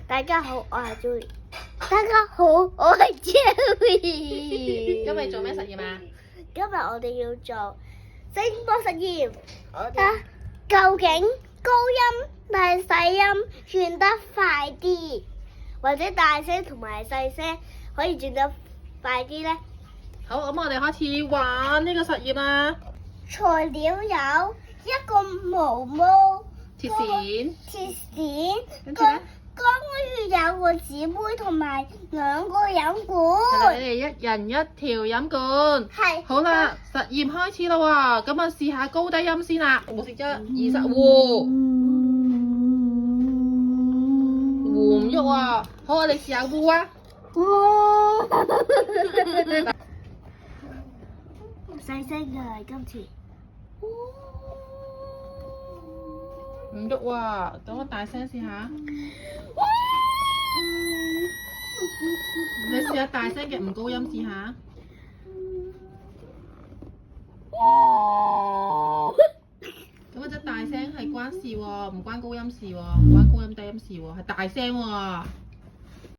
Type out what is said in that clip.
大家好，我係 Joey。大家好，我係 Joey。今日做咩實驗啊？今日我哋要做聲波實驗。究竟高音定係細音轉得快啲，或者大聲同埋細聲可以轉得快啲呢？好，咁我哋開始玩呢個實驗啦。材料有一個毛毛、鐵線，鐵線，跟住咧，跟住有個紙杯同埋兩個飲係啦，管。你哋一人一條飲管。係。好啦，實驗開始啦喎，咁啊試下高低音先啦。我試咗20喎，唔喐啊。好，我哋試下烏啊。細聲嘅今次。唔喐喎，等我大聲試下。你試下大聲嘅唔高音試下。咁嗰隻大聲係關事喎，唔關高音事喎，唔關高音低音事喎，係大聲喎。